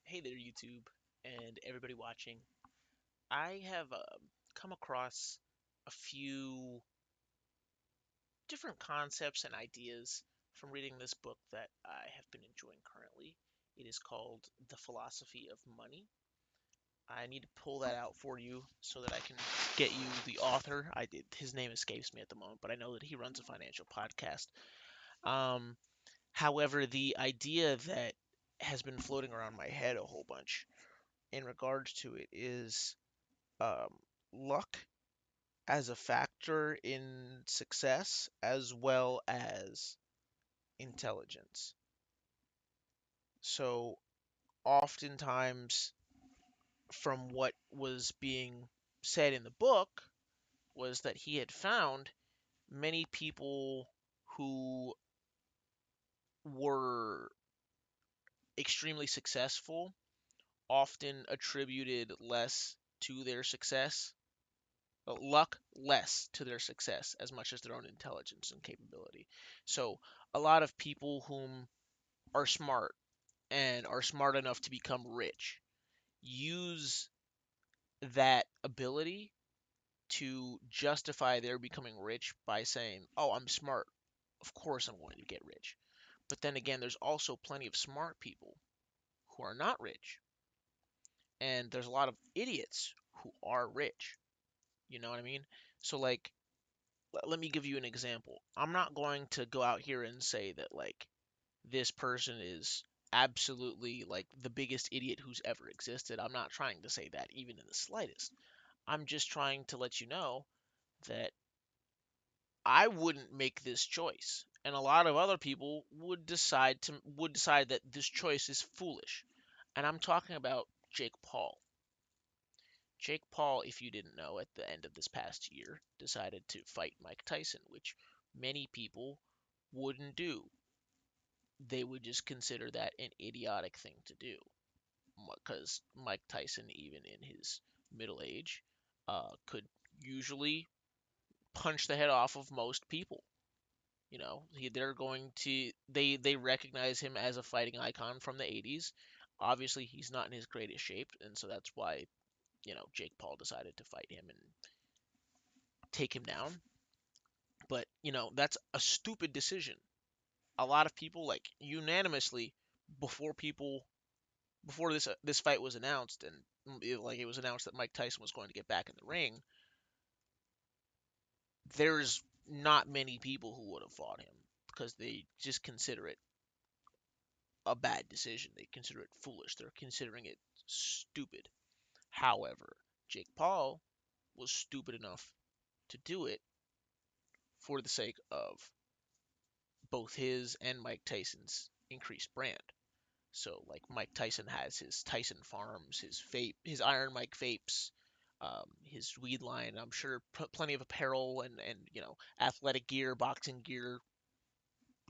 Hey there, YouTube, and everybody watching. I have come across a few different concepts and ideas from reading this book that I have been enjoying currently. It is called The Philosophy of Money. I need to pull that out for you so that I can get you the author. His name escapes me at the moment, but I know that he runs a financial podcast. Um, However, the idea that has been floating around my head a whole bunch in regards to it is um, luck as a factor in success as well as intelligence. So, oftentimes, from what was being said in the book, was that he had found many people who were extremely successful often attributed less to their success, luck less to their success as much as their own intelligence and capability. So a lot of people whom are smart and are smart enough to become rich use that ability to justify their becoming rich by saying, "Oh, I'm smart. Of course I'm going to get rich." But then again, there's also plenty of smart people who are not rich, and there's a lot of idiots who are rich. You know what I mean? So like let me give you an example. I'm not going to go out here and say that like this person is absolutely like the biggest idiot who's ever existed. I'm not trying to say that even in the slightest. I'm just trying to let you know that I wouldn't make this choice. And a lot of other people would decide that this choice is foolish. And I'm talking about Jake Paul. Jake Paul, if you didn't know, at the end of this past year, decided to fight Mike Tyson, which many people wouldn't do. They would just consider that an idiotic thing to do. Because Mike Tyson, even in his middle age, could usually punch the head off of most people. They're going to they recognize him as a fighting icon from the 80s. Obviously, he's not in his greatest shape, and so that's why Jake Paul decided to fight him and take him down. But that's a stupid decision. A lot of people like unanimously before people before this fight was announced and it was announced that Mike Tyson was going to get back in the ring, there's not many people who would have fought him because they just consider it a bad decision. They consider it foolish. They're considering it stupid. However, Jake Paul was stupid enough to do it for the sake of both his and Mike Tyson's increased brand. So like Mike Tyson has his Tyson Farms, his Iron Mike vapes, his weed line. I'm sure plenty of apparel and athletic gear, boxing gear,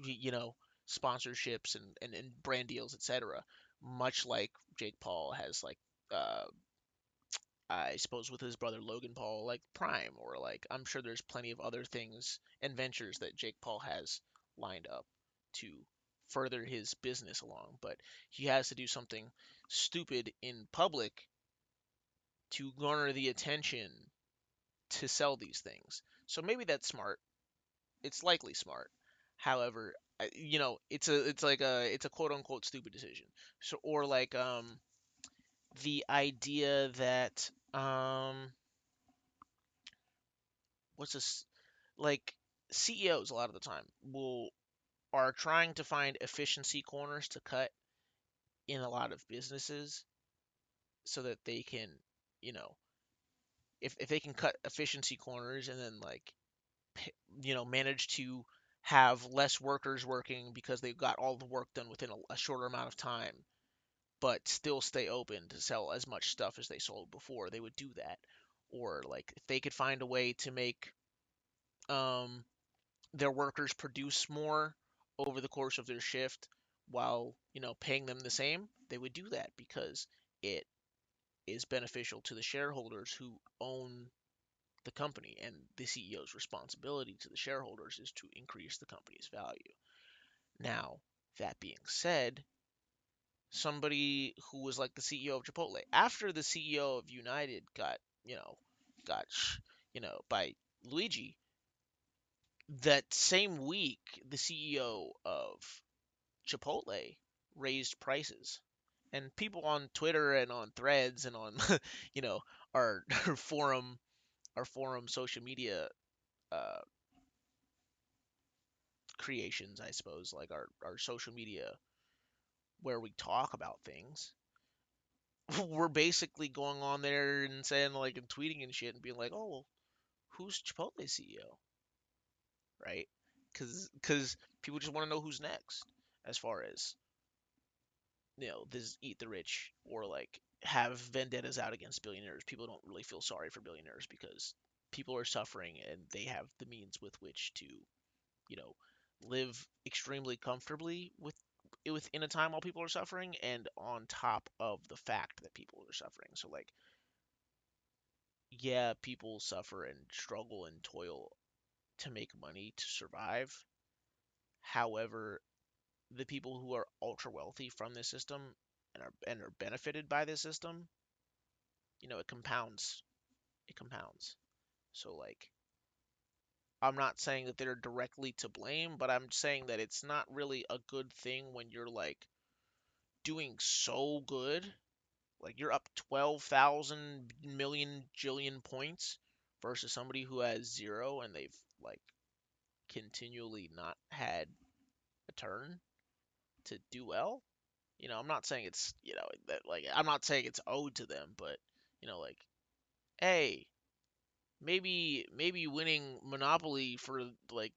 you know sponsorships and brand deals, etc. Much like Jake Paul has like uh, I suppose with his brother Logan Paul like Prime, or like I'm sure there's plenty of other things and ventures that Jake Paul has lined up to further his business along, but he has to do something stupid in public to garner the attention to sell these things. So maybe that's smart. It's likely smart. However, it's a quote unquote stupid decision. So or like the idea that what's this like CEOs a lot of the time will are trying to find efficiency corners to cut in a lot of businesses so that they can, you know, if they can cut efficiency corners and then like manage to have less workers working because they've got all the work done within a shorter amount of time, but still stay open to sell as much stuff as they sold before, they would do that. Or like if they could find a way to make um their workers produce more over the course of their shift while paying them the same, they would do that because it is beneficial to the shareholders who own the company, and the CEO's responsibility to the shareholders is to increase the company's value. Now, that being said, somebody who was like the CEO of Chipotle. After the CEO of United got by Luigi, that same week the CEO of Chipotle raised prices. And people on Twitter and on threads and on you know our our forum social media uh, creations, I suppose, like our social media where we talk about things, we're basically going on there and saying like and tweeting and shit and being like, oh, well, who's Chipotle CEO, right? Because people just want to know who's next, as far as this eat the rich or like have vendettas out against billionaires. People don't really feel sorry for billionaires because people are suffering and they have the means with which to you know live extremely comfortably within a time while people are suffering, and on top of the fact that people are suffering. So like, yeah, people suffer and struggle and toil to make money to survive. However, the people who are ultra wealthy from this system and are benefited by this system, it compounds. It compounds. So like, I'm not saying that they're directly to blame, but I'm saying that it's not really a good thing when you're like doing so good. Like you're up 12,000 million jillion points versus somebody who has zero and they've like continually not had a turn to do well. I'm not saying it's, that like I'm not saying it's owed to them, but like, hey, maybe winning Monopoly for like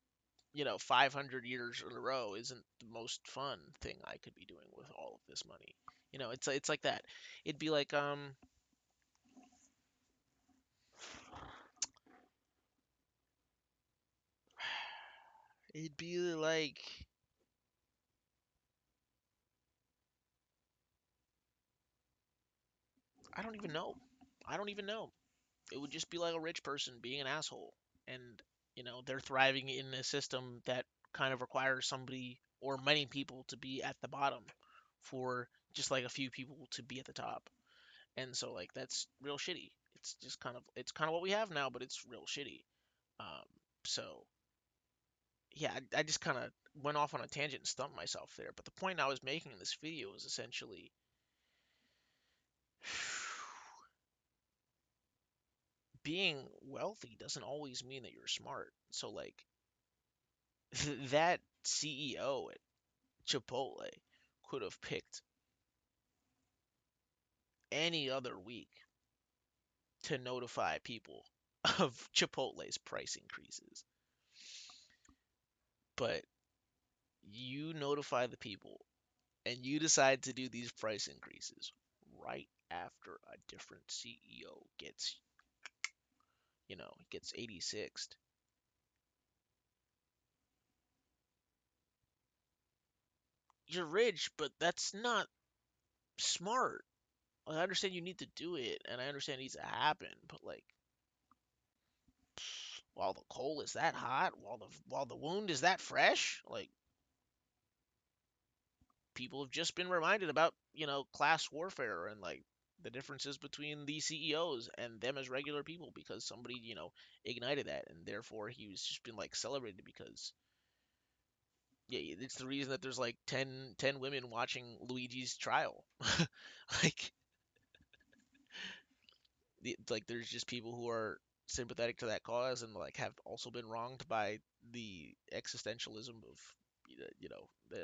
500 years in a row isn't the most fun thing I could be doing with all of this money. It's like that. It'd be like it'd be like I don't even know. I don't even know. It would just be like a rich person being an asshole, and they're thriving in a system that kind of requires somebody or many people to be at the bottom for just like a few people to be at the top. And so like that's real shitty. It's kind of what we have now, but it's real shitty. Um, so yeah, I just kind of went off on a tangent and stumped myself there. But the point I was making in this video is essentially being wealthy doesn't always mean that you're smart. So like that CEO at Chipotle could have picked any other week to notify people of Chipotle's price increases. But you notify the people and you decide to do these price increases right after a different CEO gets 86th. You're rich, but that's not smart. Like, I understand you need to do it, and I understand it needs to happen, but like, while the coal is that hot, while the wound is that fresh, like people have just been reminded about class warfare and like the differences between these CEOs and them as regular people because somebody ignited that, and therefore he was just been like celebrated because yeah, it's the reason that there's like ten women watching Luigi's trial. Like like there's just people who are sympathetic to that cause and like have also been wronged by the existentialism of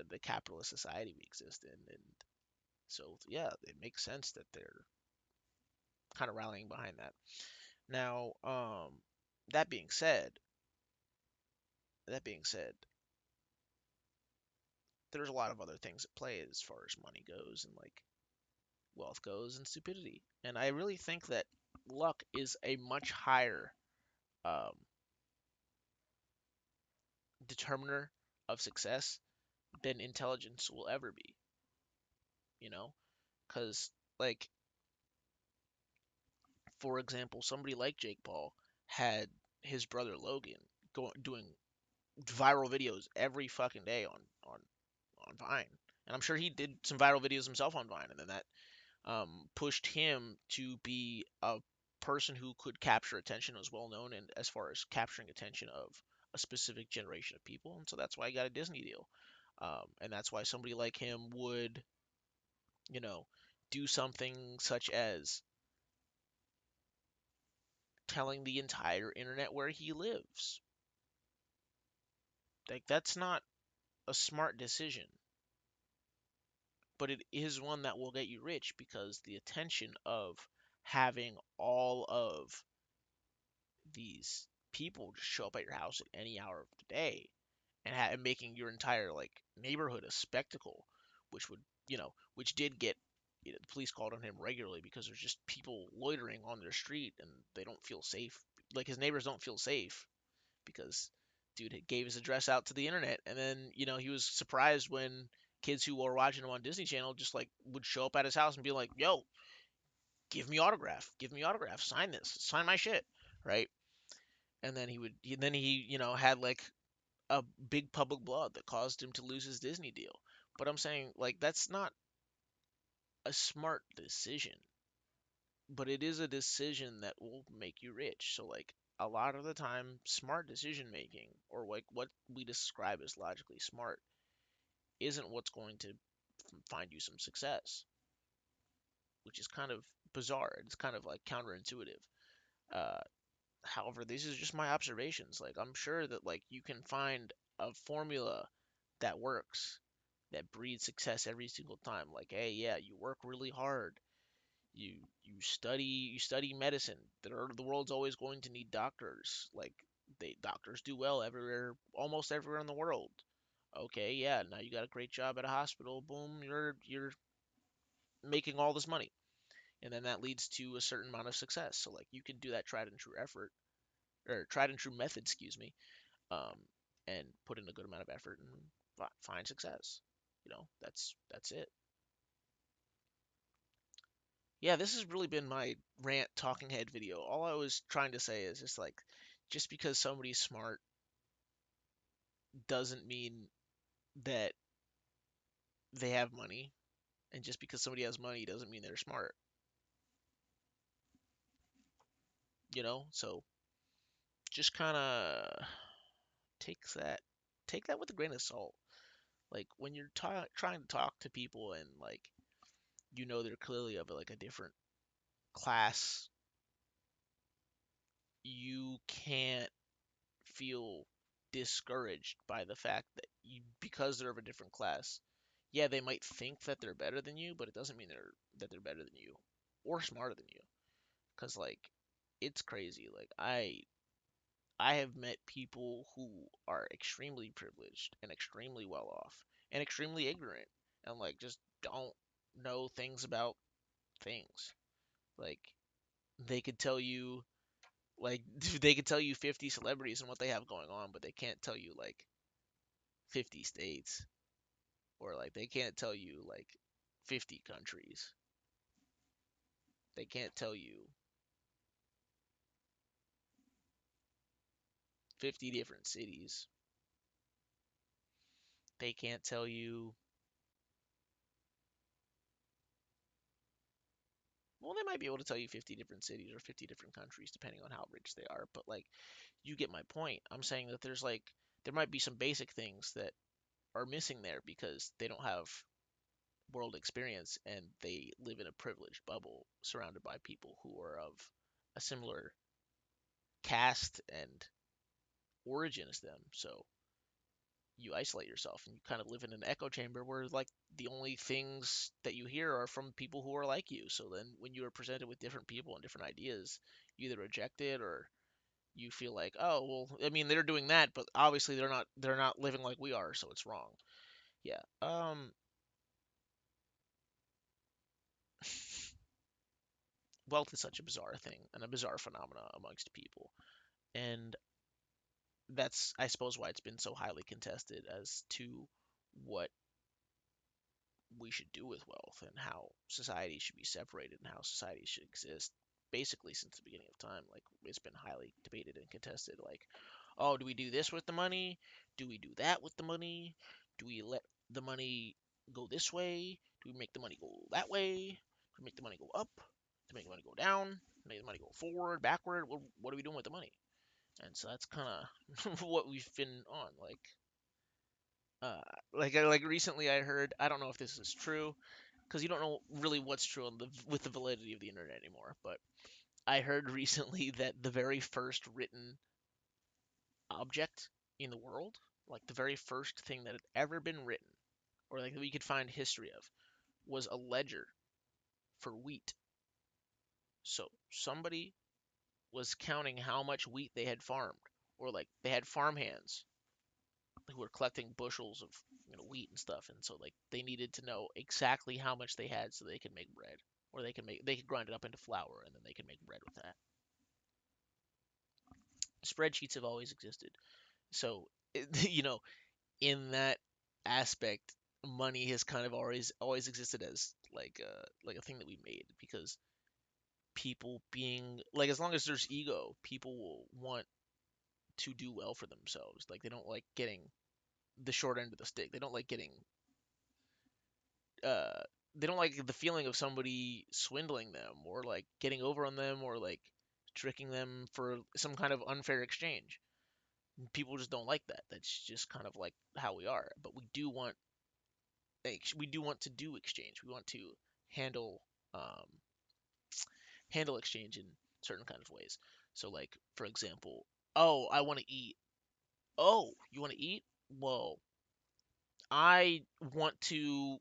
the capitalist society we exist in. And so yeah, it makes sense that they're kind of rallying behind that. Now, that being said, that being said, there's a lot of other things at play as far as money goes and like wealth goes and stupidity. And I really think that luck is a much higher um, determiner of success than intelligence will ever be, you know? Because, like, for example, somebody like Jake Paul had his brother Logan doing viral videos every fucking day on Vine. And I'm sure he did some viral videos himself on Vine, and then that pushed him to be a person who could capture attention, was well known, and as far as capturing attention of a specific generation of people, and so that's why he got a Disney deal, and that's why somebody like him would, you know, do something such as telling the entire internet where he lives. Like that's not a smart decision, but it is one that will get you rich because the attention of having all of these people just show up at your house at any hour of the day and, and making your entire like neighborhood a spectacle, which would, which did get, the police called on him regularly because there's just people loitering on their street and they don't feel safe. Like his neighbors don't feel safe because dude had gave his address out to the internet, and then he was surprised when kids who were watching him on Disney Channel just like would show up at his house and be like, "Yo, give me autograph, sign this, sign my shit," right? And then he had like a big public blowout that caused him to lose his Disney deal. But I'm saying like that's not a smart decision, but it is a decision that will make you rich. So like a lot of the time, smart decision making, or like what we describe as logically smart, isn't what's going to find you some success, which is kind of bizarre. It's kind of like counterintuitive. Uh, However, these are just my observations. Like I'm sure that like you can find a formula that works, that breeds success every single time. Like, hey, yeah, you work really hard. You you study medicine. The world's always going to need doctors. Like doctors do well everywhere, almost everywhere in the world. Okay, yeah, now you got a great job at a hospital. Boom, you're making all this money. And then that leads to a certain amount of success. So like you can do that tried and true effort, or tried and true method, excuse me, um, and put in a good amount of effort and find success. That's it. Yeah, this has really been my rant talking head video. All I was trying to say is just like, just because somebody's smart doesn't mean that they have money, and just because somebody has money doesn't mean they're smart. So just kind of takes that take that with a grain of salt. Like when you're trying to talk to people and like they're clearly of like a different class, you can't feel discouraged by the fact that because they're of a different class, yeah, they might think that they're better than you, but it doesn't mean they're better than you or smarter than you. Cause like it's crazy. Like I have met people who are extremely privileged and extremely well off and extremely ignorant and like just don't know things about things. Like they could tell you like they could tell you 50 celebrities and what they have going on, but they can't tell you like 50 states, or like they can't tell you like 50 countries. They can't tell you 50 different cities. They can't tell you, well, they might be able to tell you 50 different cities or 50 different countries depending on how rich they are, but like you get my point. I'm saying that there might be some basic things that are missing there because they don't have world experience and they live in a privileged bubble surrounded by people who are of a similar caste and origin as them. So you isolate yourself and you kind of live in an echo chamber where like the only things that you hear are from people who are like you. So then when you are presented with different people and different ideas, you either reject it or you feel like, oh, well, I mean, they're doing that, but obviously they're not living like we are, so it's wrong. Yeah. Wealth is such a bizarre thing and a bizarre phenomena amongst people. And that's, I suppose, why it's been so highly contested as to what we should do with wealth and how society should be separated and how society should exist basically since the beginning of time. Like it's been highly debated and contested. Like, oh, do we do this with the money? Do we do that with the money? Do we let the money go this way? Do we make the money go that way? Do we make the money go up? To make the money go down? Make the money go forward, backward? What are we doing with the money? And so that's kind of what we've been on. Uh, like recently, I heard. I don't know if this is true, because you don't know really what's true on with the validity of the internet anymore. But I heard recently that the very first written object in the world, like the very first thing that had ever been written, or like that we could find history of, was a ledger for wheat. So somebody was counting how much wheat they had farmed, or like they had farmhands who were collecting bushels of wheat and stuff, and so like they needed to know exactly how much they had so they could make bread, or they could grind it up into flour and then they could make bread with that. Spreadsheets have always existed, so you know in that aspect, money has kind of always existed as like a thing that we made because people being like as long as there's ego, people will want to do well for themselves. Like they don't like getting the short end of the stick. They don't like getting uh they don't like the feeling of somebody swindling them or like getting over on them or like tricking them for some kind of unfair exchange. People just don't like that. That's just kind of like how we are. But we do want to do exchange. We want to handle um, handle exchange in certain kind of ways. So like for example, oh, I want to eat. Oh, you want to eat? Well, I want to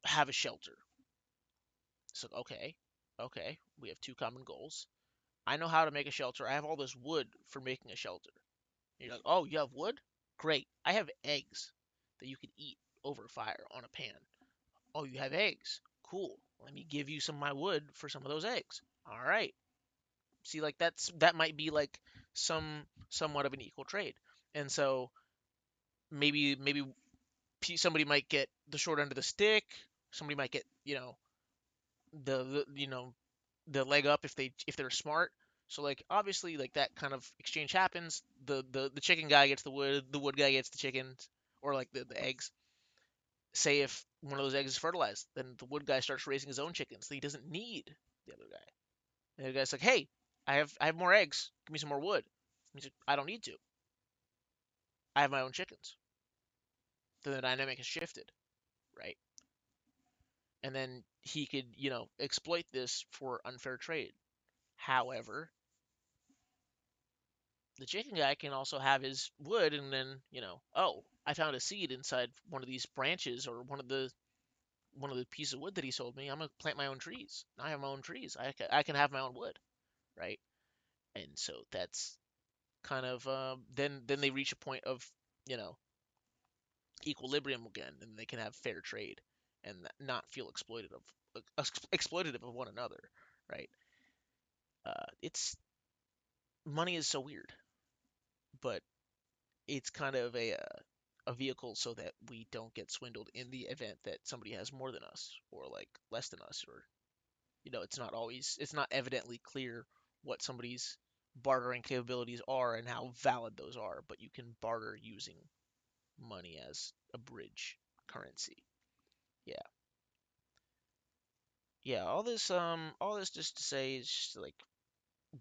have a shelter. So okay, we have two common goals. I know how to make a shelter. I have all this wood for making a shelter. And you're like, oh, you have wood? Great. I have eggs that you can eat over fire on a pan. Oh, you have eggs? Cool. Let me give you some of my wood for some of those eggs. All right. See, like that might be like somewhat of an equal trade. And so maybe somebody might get the short end of the stick. Somebody might get the the leg up if they're smart. So like obviously like that kind of exchange happens. The chicken guy gets the wood guy gets the chickens or like the eggs. Say if one of those eggs is fertilized, then the wood guy starts raising his own chickens. So he doesn't need the other guy. And the guy's like, "Hey, I have more eggs. Give me some more wood." He's like, "I don't need to. I have my own chickens." Then the dynamic has shifted, right? And then he could, exploit this for unfair trade. However, the chicken guy can also have his wood and then, oh, I found a seed inside one of these branches or one of the pieces of wood that he sold me. I'm gonna plant my own trees. I have my own trees. I can have my own wood, right? And so that's kind of then they reach a point of you know equilibrium again, and they can have fair trade and not feel exploitative of one another, right? It's money is so weird, but it's kind of a vehicle so that we don't get swindled in the event that somebody has more than us or like less than us, or it's not evidently clear what somebody's bartering capabilities are and how valid those are, but you can barter using money as a bridge currency. Yeah. Yeah, all this just to say is just like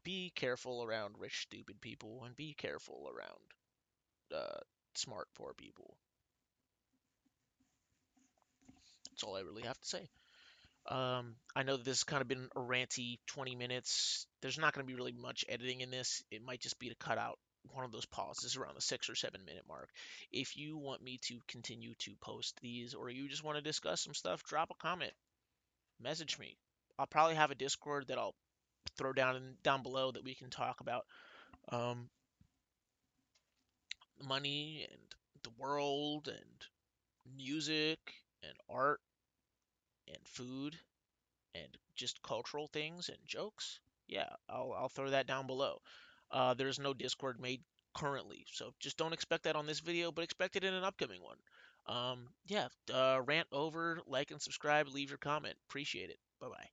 be careful around rich stupid people and be careful around uh smart poor people. That's all I really have to say. I know that this has kind of been a ranty 20 minutes. There's not going to be really much editing in this. It might just be to cut out one of those pauses around the 6 or 7 minute mark. If you want me to continue to post these or you just want to discuss some stuff, drop a comment, message me. I'll probably have a Discord that I'll throw down below that we can talk about um, money and the world and music and art and food and just cultural things and jokes. Yeah, I'll throw that down below. There's no Discord made currently, so just don't expect that on this video, but expect it in an upcoming one. Yeah, rant over, like and subscribe, leave your comment. Appreciate it. Bye bye.